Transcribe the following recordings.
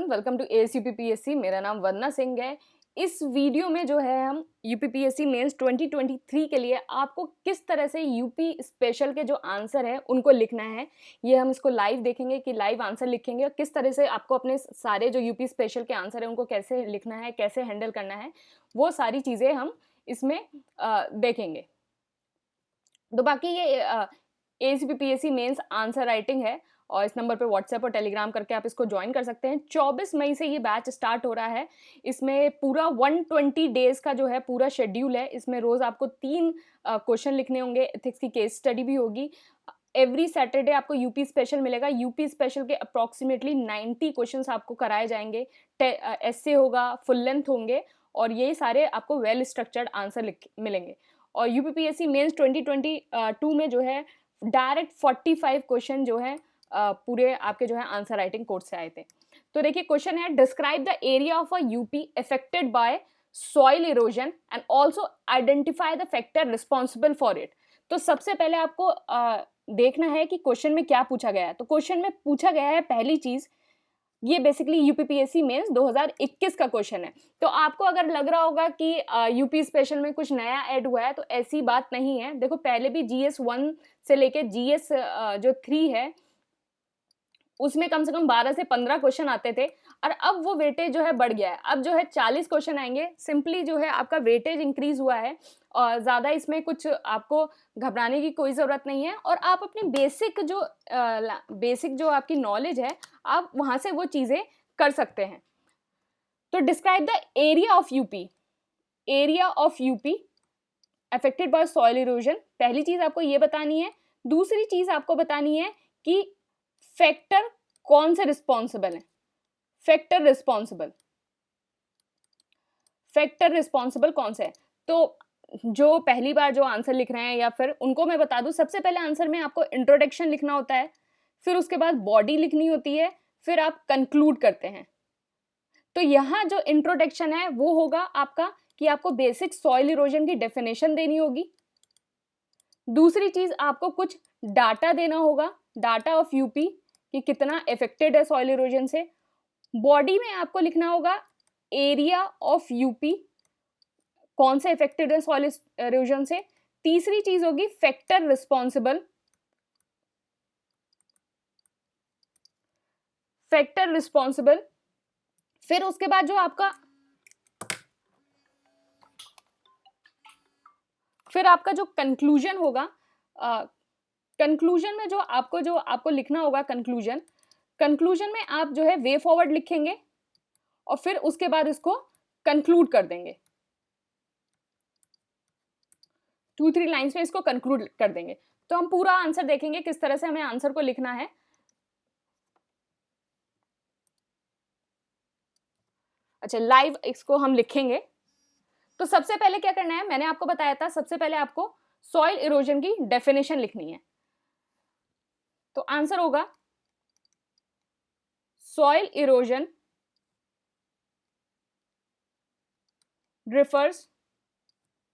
Welcome to ASUPPSC। मेरा नाम वंदना सिंह है। इस वीडियो में जो है हम यूपीपीएससी मेंस 2023 के लिए आपको किस तरह से यूपी स्पेशल के जो आंसर है उनको लिखना है, ये हम इसको लाइव देखेंगे कि लाइव आंसर लिखेंगे और किस तरह से आपको अपने सारे जो यूपी स्पेशल के आंसर है उनको कैसे लिखना है, कैसे हैंडल करना है, वो सारी चीज़ें हम इसमें देखेंगे। तो बाकी ये ASUPPSC मेंस आंसर राइटिंग है और इस नंबर पे व्हाट्सएप और टेलीग्राम करके आप इसको ज्वाइन कर सकते हैं। 24 मई से ये बैच स्टार्ट हो रहा है। इसमें पूरा 120 डेज का जो है पूरा शेड्यूल है। इसमें रोज़ आपको 3 क्वेश्चन लिखने होंगे, एथिक्स की केस स्टडी भी होगी। एवरी सैटरडे आपको यूपी स्पेशल मिलेगा। यूपी स्पेशल के अप्रॉक्सीमेटली 90 क्वेश्चंस आपको कराए जाएंगे। एस्से होगा, फुल लेंथ होंगे और ये सारे आपको वेल स्ट्रक्चर्ड आंसर मिलेंगे। और यूपीपीएससी मेंस 2022 में जो है डायरेक्ट 45 क्वेश्चन जो है पूरे आपके जो है आंसर राइटिंग कोर्स से आए थे। तो देखिए क्वेश्चन है, describe the area of a UP affected by soil erosion and also identify the factor responsible for it. तो सबसे पहले आपको देखना है कि क्वेश्चन में क्या पूछा गया है। तो क्वेश्चन में पूछा गया है, पहली चीज ये बेसिकली यूपीपीएससी मेंस 2021 का क्वेश्चन है। तो आपको अगर लग रहा होगा कि यूपी स्पेशल में कुछ नया ऐड हुआ है, तो ऐसी बात नहीं है। देखो पहले भी GS 1 से लेके GS जो 3 है उसमें कम से कम 12 से 15 क्वेश्चन आते थे और अब वो वेटेज जो है बढ़ गया है। अब जो है 40 क्वेश्चन आएंगे। सिंपली जो है आपका वेटेज इंक्रीज हुआ है और ज़्यादा इसमें कुछ आपको घबराने की कोई ज़रूरत नहीं है। और आप अपनी बेसिक जो आपकी नॉलेज है आप वहाँ से वो चीज़ें कर सकते हैं। तो describe the area of UP. Area of UP affected by soil erosion, पहली चीज़ आपको ये बतानी है। दूसरी चीज़ आपको बतानी है कि फैक्टर कौन से रिस्पॉन्सिबल है। फैक्टर रिस्पॉन्सिबल कौन से है। तो जो पहली बार जो आंसर लिख रहे हैं या फिर उनको मैं बता दूं, सबसे पहले आंसर में आपको इंट्रोडक्शन लिखना होता है, फिर उसके बाद बॉडी लिखनी होती है, फिर आप कंक्लूड करते हैं। तो यहाँ जो इंट्रोडक्शन है वो होगा आपका कि आपको बेसिक सॉइल इरोजन की डेफिनेशन देनी होगी। दूसरी चीज आपको कुछ डाटा देना होगा, डाटा ऑफ यूपी कि कितना इफेक्टेड है सॉइल इरोजन से। बॉडी में आपको लिखना होगा एरिया ऑफ यूपी, कौन से इफेक्टेड है सॉइल इरोजन से। तीसरी चीज होगी फैक्टर रिस्पॉन्सिबल, फिर उसके बाद जो आपका जो कंक्लूजन होगा, कंक्लूजन में जो आपको लिखना होगा कंक्लूजन में आप जो है वे फॉरवर्ड लिखेंगे और फिर उसके बाद इसको कंक्लूड कर देंगे। 2-3 लाइंस में इसको कंक्लूड कर देंगे। तो हम पूरा आंसर देखेंगे किस तरह से हमें आंसर को लिखना है। अच्छा, लाइव इसको हम लिखेंगे। तो सबसे पहले क्या करना है, मैंने आपको बताया था सबसे पहले आपको सॉइल इरोजन की डेफिनेशन लिखनी है। तो आंसर होगा soil erosion refers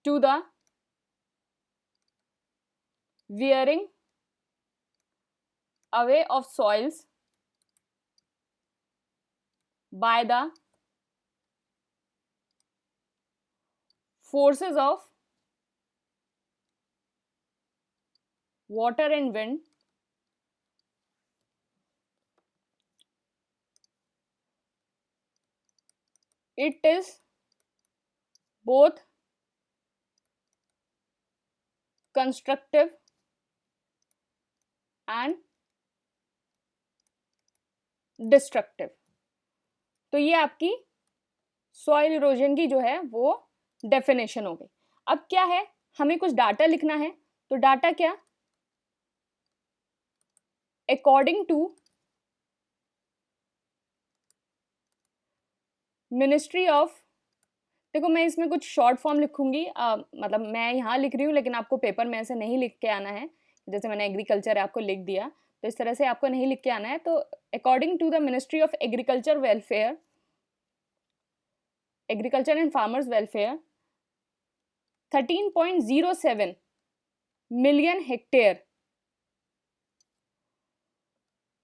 to the wearing away of soils by the forces of water and wind it is both constructive and destructive। तो ये आपकी सॉइल इरोजन की जो है वो डेफिनेशन हो गई। अब क्या है, हमें कुछ डाटा लिखना है। तो डाटा क्या, अकॉर्डिंग टू मिनिस्ट्री ऑफ, देखो मैं इसमें कुछ शॉर्ट फॉर्म लिखूंगी, मतलब मैं यहाँ लिख रही हूँ लेकिन आपको पेपर में ऐसे नहीं लिख के आना है। जैसे मैंने एग्रीकल्चर आपको लिख दिया तो इस तरह से आपको नहीं लिख के आना है। तो according to the ministry of agriculture welfare, agriculture and farmers welfare, 13.07 million hectare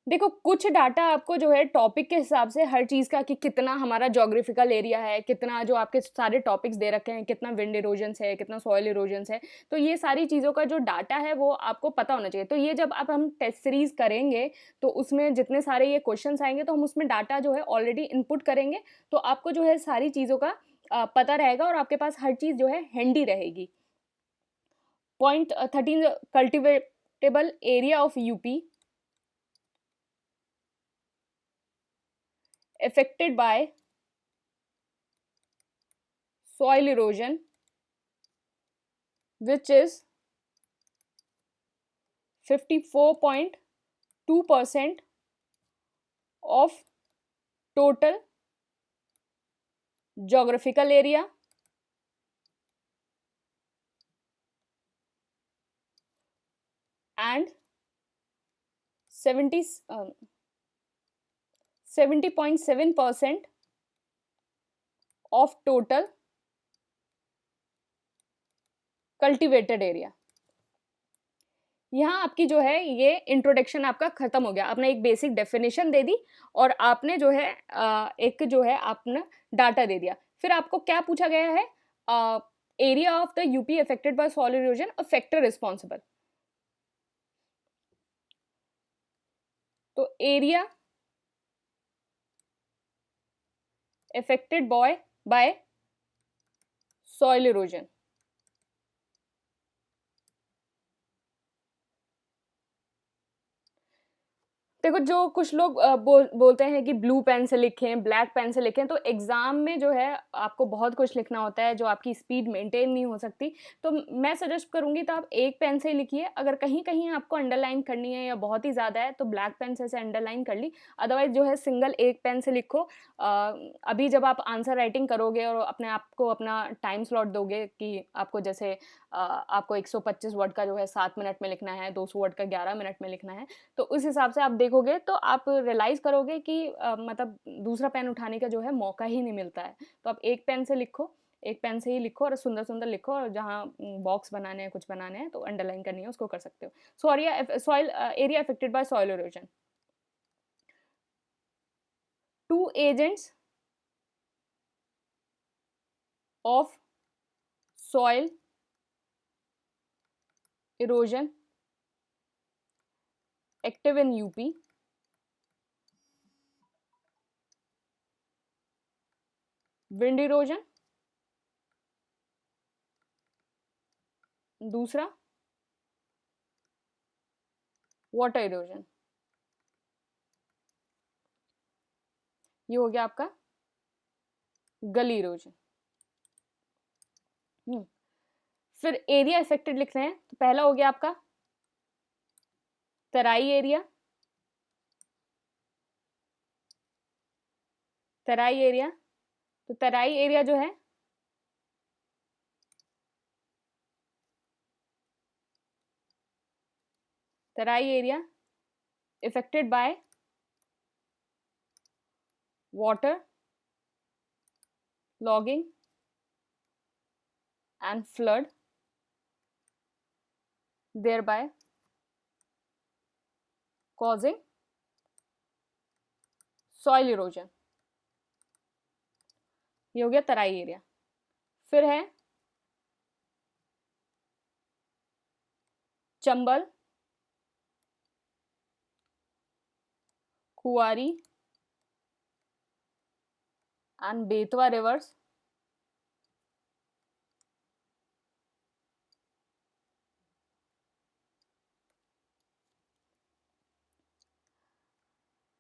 देखो, कुछ डाटा आपको जो है टॉपिक के हिसाब से हर चीज़ का, कि कितना हमारा ज्योग्राफिकल एरिया है, कितना जो आपके सारे टॉपिक्स दे रखे हैं, कितना विंड इरोजन्स है, कितना सॉइल इरोजन्स है, तो ये सारी चीज़ों का जो डाटा है वो आपको पता होना चाहिए। तो ये जब अब हम टेस्ट सीरीज़ करेंगे, तो उसमें जितने सारे ये क्वेश्चंस आएँगे, तो हम उसमें डाटा जो है ऑलरेडी इनपुट करेंगे, तो आपको जो है सारी चीज़ों का पता रहेगा और आपके पास हर चीज़ जो है हैंडी रहेगी। Point 13, cultivatable area of UP affected by soil erosion, which is 54.2% of total geographical area, and 70.7% of total cultivated area। यहाँ आपकी जो है ये इंट्रोडक्शन आपका खत्म हो गया। आपने एक बेसिक डेफिनेशन दे दी और आपने जो है एक जो है आपने डाटा दे दिया। फिर आपको क्या पूछा गया है? Area of the UP affected by soil erosion, a factor responsible. तो area affected by soil erosion। देखो, जो कुछ लोग बोलते हैं कि ब्लू पेन से लिखें, ब्लैक पेन से लिखें, तो एग्ज़ाम में जो है आपको बहुत कुछ लिखना होता है, जो आपकी स्पीड मेंटेन नहीं हो सकती। तो मैं सजेस्ट करूँगी तो आप एक पेन से ही लिखिए। अगर कहीं-कहीं आपको अंडरलाइन करनी है या बहुत ही ज़्यादा है, तो ब्लैक पेन से ऐसे अंडरलाइन कर ली। अदरवाइज़ जो है सिंगल एक पेन से लिखो। अभी जब आप आंसर राइटिंग करोगे और अपने आप को अपना टाइम स्लॉट दोगे कि आपको जैसे आपको 125 वर्ड का जो है 7 मिनट में लिखना है, 200 वर्ड का 11 मिनट में लिखना है, तो उस हिसाब से आप देखोगे तो आप रियलाइज़ करोगे कि मतलब दूसरा पेन उठाने का जो है मौका ही नहीं मिलता है। तो आप एक पेन से लिखो, एक पेन से ही लिखो और सुंदर-सुंदर लिखो, और जहाँ बॉक्स बनाने हैं, कुछ बनाने हैं, तो अंडरलाइन करनी है, उसको कर सकते हो। Soil area affected bye soil erosion. 2 agents of soil erosion active in UP. Wind erosion, दूसरा वाटर इरोजन। ये हो गया आपका गली इरोजन। फिर एरिया अफेक्टेड लिख रहे हैं, तो पहला हो गया आपका तराई एरिया। तराई एरिया, तो तराई एरिया जो है तराई area affected by water logging and flood, thereby causing soil erosion। ये हो गया तराई एरिया। फिर है चंबल, कुआरी एंड बेतवा रिवर्स,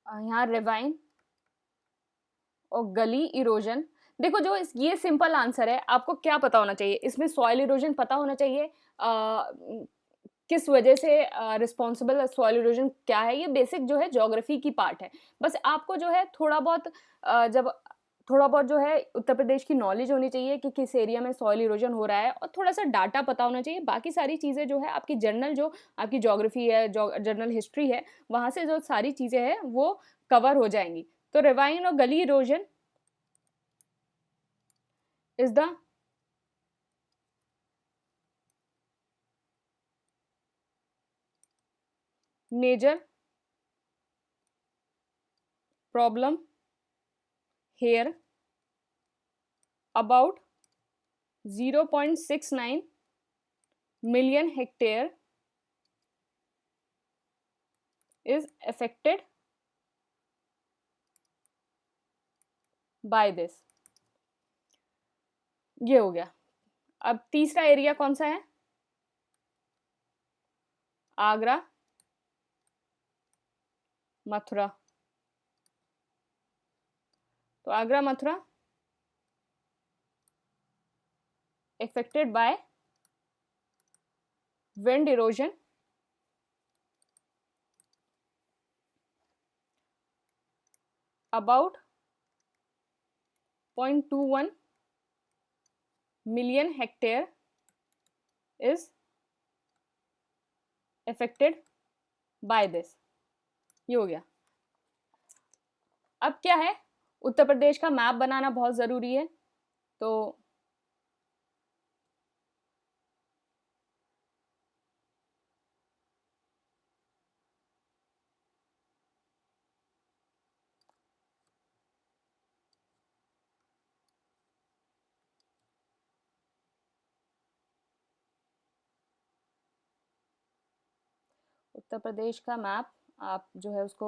यहाँ रिवाइन और गली इरोजन। देखो, जो ये सिंपल आंसर है, आपको क्या पता होना चाहिए इसमें? सॉइल इरोजन पता होना चाहिए, किस वजह से रिस्पॉन्सिबल सॉइल इरोजन क्या है। ये बेसिक जो है ज्योग्राफी की पार्ट है। बस आपको जो है थोड़ा बहुत जब थोड़ा बहुत जो है उत्तर प्रदेश की नॉलेज होनी चाहिए कि किस एरिया में सॉइल इरोजन हो रहा है, और थोड़ा सा डाटा पता होना चाहिए। बाकी सारी चीज़ें जो है आपकी जनरल, जो आपकी ज्योग्राफी है, जनरल हिस्ट्री है, वहाँ से जो सारी चीज़ें हैं वो कवर हो जाएंगी। तो रिवाइन और gully erosion is the major problem here about 0.69 million hectare is affected by this। ये हो गया। अब तीसरा एरिया कौन सा है? आगरा मथुरा। तो Agra Mathura affected by wind erosion about 0.21 million hectare is affected by this। ये हो गया। अब क्या है, उत्तर प्रदेश का मैप बनाना बहुत ज़रूरी है। तो उत्तर प्रदेश का मैप आप जो है उसको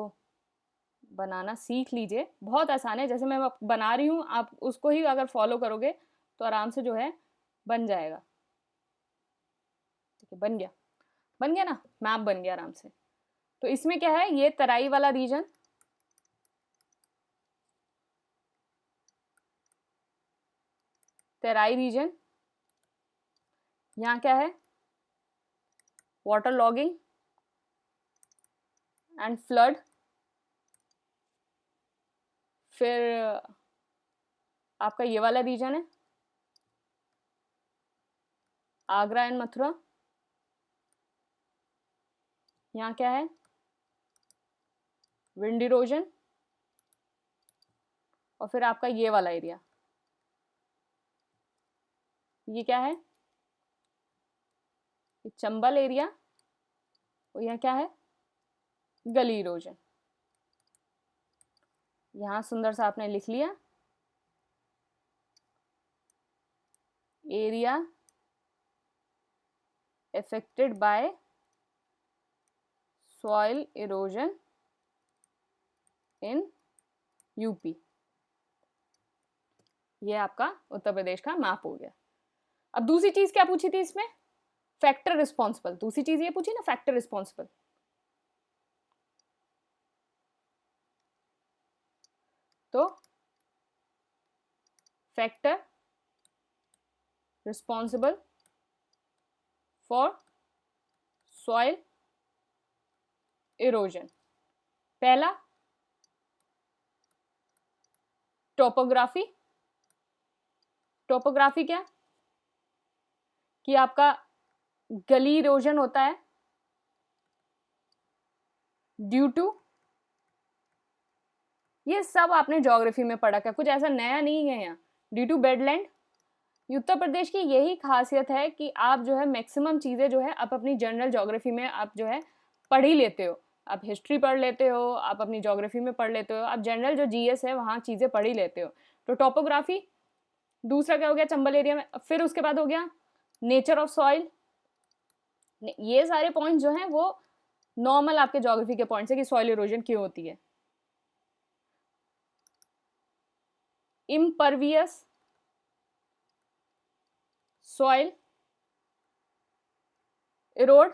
बनाना सीख लीजिए, बहुत आसान है। जैसे मैं बना रही हूँ, आप उसको ही अगर फॉलो करोगे तो आराम से जो है बन जाएगा। ठीक है, बन गया, बन गया ना, मैप बन गया आराम से। तो इसमें क्या है, ये तराई वाला रीजन, तराई रीजन, यहाँ क्या है, वाटर लॉगिंग एंड फ्लड। फिर आपका ये वाला रीजन है आगरा एंड मथुरा, यहाँ क्या है, विंड इरोजन। और फिर आपका ये वाला एरिया, ये क्या है, ये चंबल एरिया। और यहाँ क्या है, गली इरोजन। यहाँ सुंदर सा आपने लिख लिया, area affected by soil erosion in UP. ये आपका उत्तर प्रदेश का मैप हो गया। अब दूसरी चीज क्या पूछी थी इसमें, फैक्टर रिस्पॉन्सिबल। दूसरी चीज ये पूछी ना, फैक्टर रिस्पॉन्सिबल। तो factor responsible for soil erosion, पहला टोपोग्राफी। टोपोग्राफी क्या, कि आपका गली इरोजन होता है ड्यू टू, ये सब आपने ज्योग्राफी में पढ़ा, क्या कुछ ऐसा नया नहीं है यहाँ। Due to badland. Uttar Pradesh की यही खासियत है कि आप जो है मैक्सिमम चीज़ें जो है आप अपनी जनरल ज्योग्राफी में आप जो है पढ़ ही लेते हो। आप हिस्ट्री पढ़ लेते हो, आप अपनी ज्योग्राफी में पढ़ लेते हो, आप जनरल जो जीएस है वहाँ चीज़ें पढ़ ही लेते हो। तो टोपोग्राफी। दूसरा क्या हो गया, चंबल एरिया में। फिर उसके बाद हो गया नेचर ऑफ सॉइल। ये सारे पॉइंट जो हैं वो नॉर्मल आपके ज्योग्राफी के पॉइंट्स है कि सॉइल इरोजन क्यों होती है। Impervious soil Erode.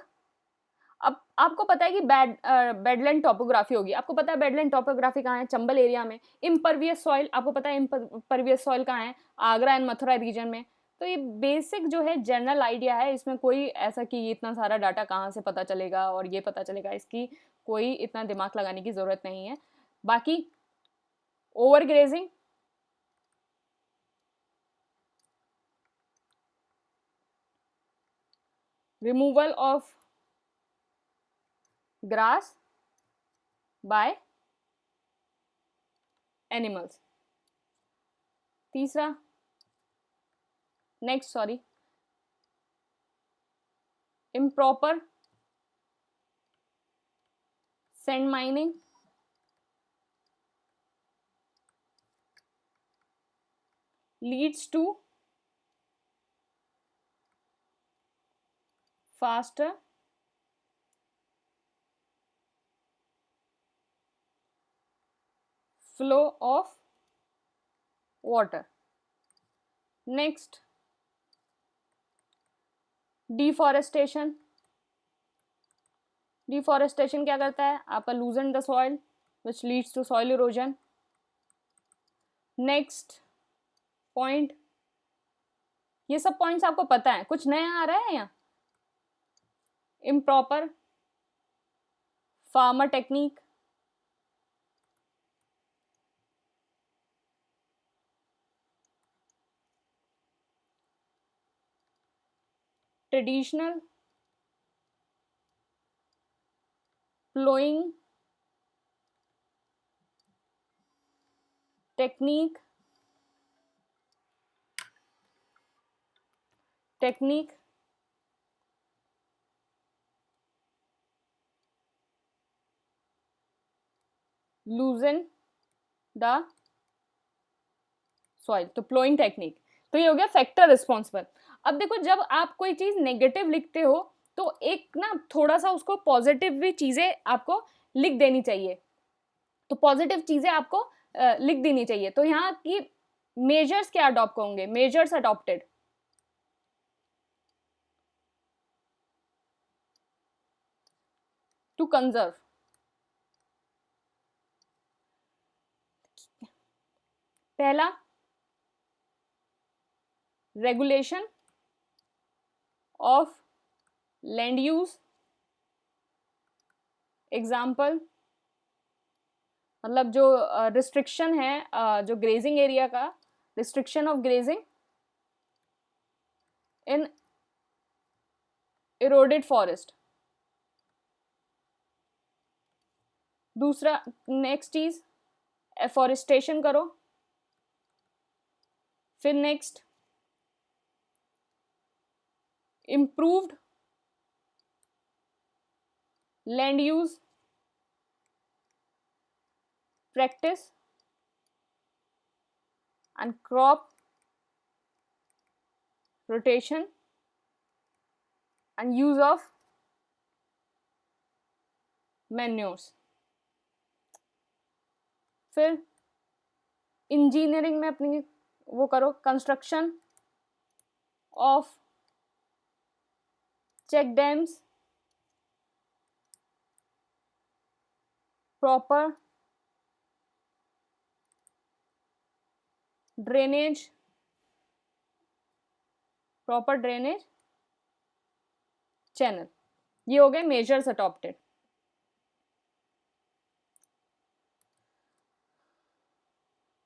अब आपको पता है कि बेडलैंड टोपोग्राफी होगी, आपको पता है बेडलैंड टोपोग्राफी कहाँ है, चंबल एरिया में। इम्परवियस सॉइल, आपको पता है इम्परवियस सॉइल कहाँ है, आगरा एंड मथुरा रीजन में। तो ये बेसिक जो है जनरल आइडिया है, इसमें कोई ऐसा कि ये इतना सारा डाटा कहाँ से पता चलेगा और ये पता चलेगा, इसकी कोई इतना दिमाग लगाने की ज़रूरत नहीं है। बाकी overgrazing, removal of grass by animals. तीसरा next sorry improper sand mining leads to faster flow of water. Next, deforestation. Deforestation क्या करता है? आपका loosen the soil which leads to soil erosion. Next point, ये सब points आपको पता है, कुछ नया आ रहा है यहाँ? Improper farmer technique, traditional ploughing technique, लूजन the soil, तो प्लोइंग टेक्निक। तो ये हो गया फैक्टर रिस्पॉन्सिबल। अब देखो, जब आप कोई चीज नेगेटिव लिखते हो तो एक ना थोड़ा सा उसको पॉजिटिव भी चीजें आपको लिख देनी चाहिए, तो पॉजिटिव चीजें आपको लिख देनी चाहिए। तो यहाँ की मेजर्स क्या अडॉप्ट होंगे? Measures adopted, to conserve. पहला, regulation of land use. Example, मतलब जो रिस्ट्रिक्शन है जो ग्रेजिंग एरिया का, restriction of grazing in eroded forest. दूसरा, नेक्स्ट चीज, एफॉरेस्टेशन करो। फिर next, improved land use practice and crop rotation and use of manures। फिर इंजीनियरिंग में अपनी वो करो, construction of check dams, proper drainage, channel. ये हो गए मेजर्स अडॉप्टेड।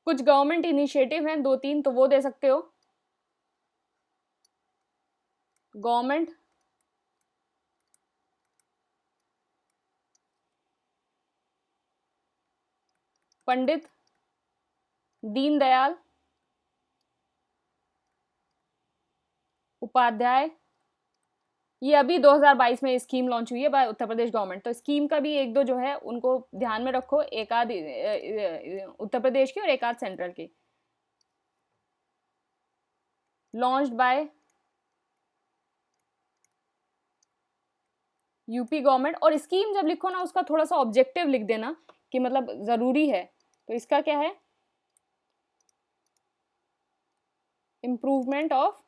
कुछ गवर्नमेंट इनिशिएटिव हैं, 2-3, तो वो दे सकते हो। गवर्नमेंट पंडित दीनदयाल उपाध्याय, ये अभी 2022 में स्कीम लॉन्च हुई है बाय उत्तर प्रदेश गवर्नमेंट, तो स्कीम का भी एक दो जो है उनको ध्यान में रखो, एक आध उत्तर प्रदेश की और एक आध सेंट्रल की। Launched by UP government. और स्कीम जब लिखो ना, उसका थोड़ा सा ऑब्जेक्टिव लिख देना कि मतलब जरूरी है। तो इसका क्या है? इम्प्रूवमेंट ऑफ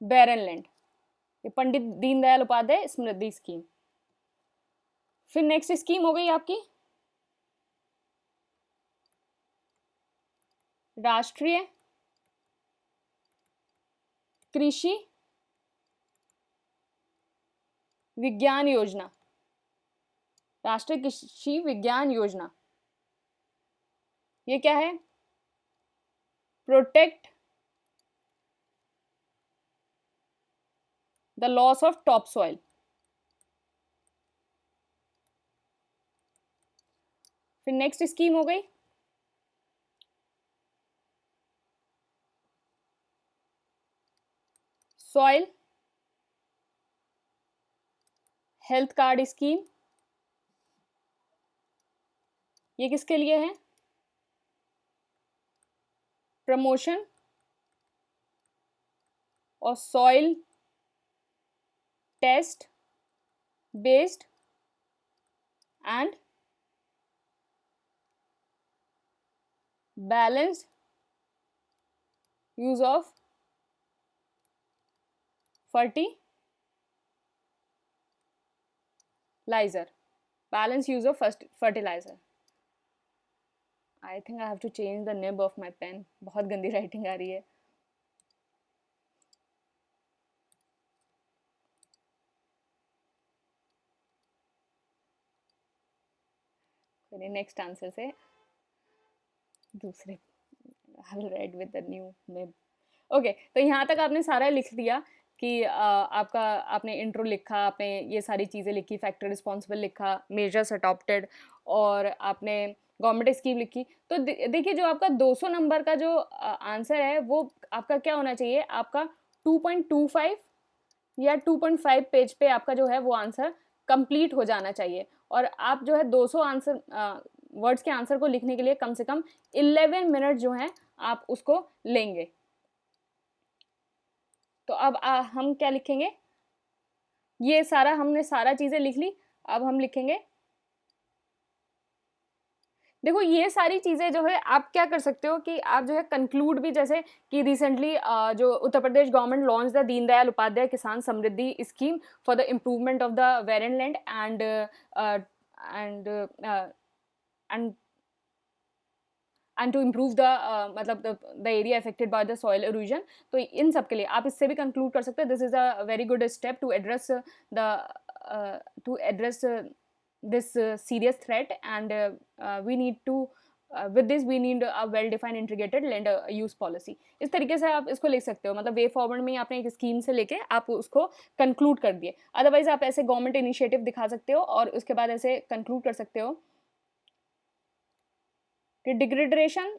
बैरन लैंड, ये पंडित दीनदयाल उपाध्याय समृद्धि स्कीम। फिर नेक्स्ट स्कीम हो गई आपकी राष्ट्रीय कृषि विज्ञान योजना। राष्ट्रीय कृषि विज्ञान योजना, ये क्या है? Protect the loss of top soil. फिर नेक्स्ट स्कीम हो गई सॉइल हेल्थ कार्ड स्कीम। ये किसके लिए है? प्रमोशन और soil test based and balanced use of fertilizer. Balanced use of fertilizer. I think I have to change the nib of my pen. बहुत गंदी राइटिंग आ रही है. चलिए नेक्स्ट आंसर से दूसरे I will write with the new nib. Okay तो यहाँ तक आपने सारा लिख दिया कि आपका आपने इंट्रो लिखा, आपने ये सारी चीज़ें लिखी, फैक्टर रिस्पॉन्सिबल लिखा, मेजर्स अडॉप्टेड, और आपने गवर्नमेंट स्कीम लिखी. तो देखिए जो आपका 200 नंबर का जो आंसर है वो आपका क्या होना चाहिए, आपका 2.25 या 2.5 पेज पे आपका जो है वो आंसर कंप्लीट हो जाना चाहिए. और आप जो है 200 आंसर वर्ड्स के आंसर को लिखने के लिए कम से कम 11 मिनट जो है आप उसको लेंगे. तो अब हम क्या लिखेंगे, ये सारा हमने सारा चीज़ें लिख ली. अब हम लिखेंगे, देखो ये सारी चीज़ें जो है आप क्या कर सकते हो कि आप जो है कंक्लूड भी, जैसे कि रिसेंटली जो Uttar Pradesh government launch the Deendayal Upadhyay Kisan Samriddhi scheme for the improvement of the barren land and to improve the मतलब the area affected by the soil erosion. तो इन सब के लिए आप इससे भी कंक्लूड कर सकते हैं, this is a very good step to address this serious threat, and we need to with this we need a well defined integrated land use policy. इस तरीके से आप इसको लिख सकते हो, मतलब वे फॉरवर्ड में आपने एक स्कीम से लेके आप उसको कंक्लूड कर दिए. अदरवाइज आप ऐसे गवर्नमेंट इनिशिएटिव दिखा सकते हो और उसके बाद ऐसे कंक्लूड कर सकते हो कि डिग्रेडेशन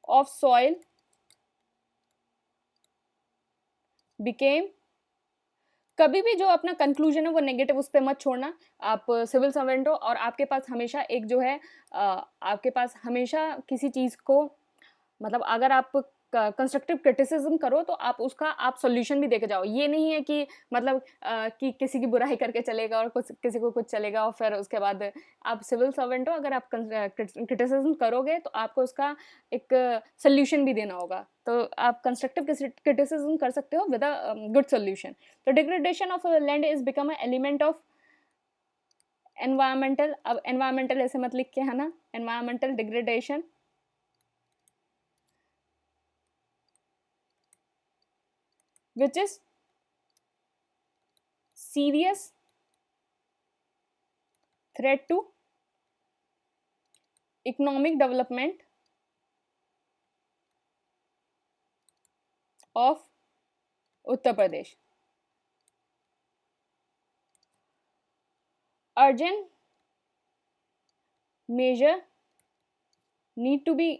ऑफ सॉइल बिकेम, कभी भी जो अपना कंक्लूजन है वो नेगेटिव उस पर मत छोड़ना. आप सिविल सर्वेंट हो और आपके पास हमेशा एक जो है आपके पास हमेशा किसी चीज़ को, मतलब अगर आप कंस्ट्रक्टिव क्रिटिसिज्म करो तो आप उसका आप सॉल्यूशन भी देके जाओ. ये नहीं है कि मतलब कि किसी की बुराई करके चलेगा और कुछ किसी को कुछ चलेगा और फिर उसके बाद आप सिविल सर्वेंट हो, अगर आप क्रिटिसिज्म करोगे तो आपको उसका एक सॉल्यूशन भी देना होगा. तो आप कंस्ट्रक्टिव क्रिटिसिज्म कर सकते हो विद अ गुड सॉल्यूशन. तो degradation of land is become a element of environmental. अब एनवायरमेंटल ऐसे मत लिख के, है ना, environmental degradation which is serious threat to economic development of Uttar Pradesh. Urgent measure need to be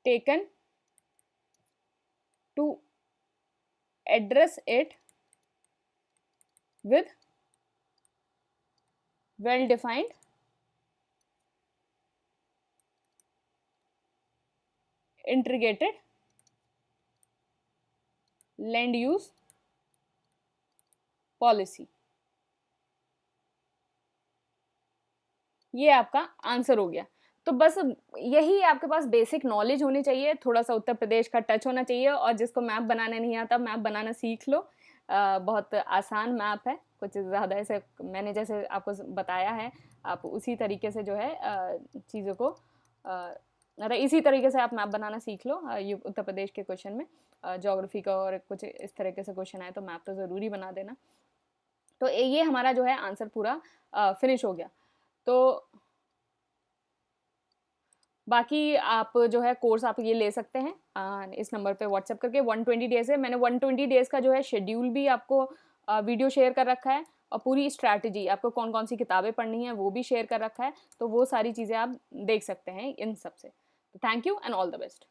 taken to address it with well defined integrated land use policy. ये आपका answer हो गया. तो बस यही आपके पास बेसिक नॉलेज होनी चाहिए, थोड़ा सा उत्तर प्रदेश का टच होना चाहिए, और जिसको मैप बनाना नहीं आता मैप बनाना सीख लो. बहुत आसान मैप है, कुछ ज़्यादा ऐसे मैंने जैसे आपको बताया है आप उसी तरीके से जो है चीज़ों को मतलब इसी तरीके से आप मैप बनाना सीख लो. उत्तर प्रदेश के क्वेश्चन में ज्योग्राफी का और कुछ इस तरीके से क्वेश्चन आए तो मैप तो ज़रूरी बना देना. तो ये हमारा जो है आंसर पूरा फिनिश हो गया. तो बाकी आप जो है कोर्स आप ये ले सकते हैं इस नंबर पे व्हाट्सएप करके. 120 डेज़ है, मैंने 120 डेज़ का जो है शेड्यूल भी आपको वीडियो शेयर कर रखा है, और पूरी स्ट्रैटेजी आपको कौन कौन सी किताबें पढ़नी है वो भी शेयर कर रखा है. तो वो सारी चीज़ें आप देख सकते हैं इन सब से. तो thank you and all the best.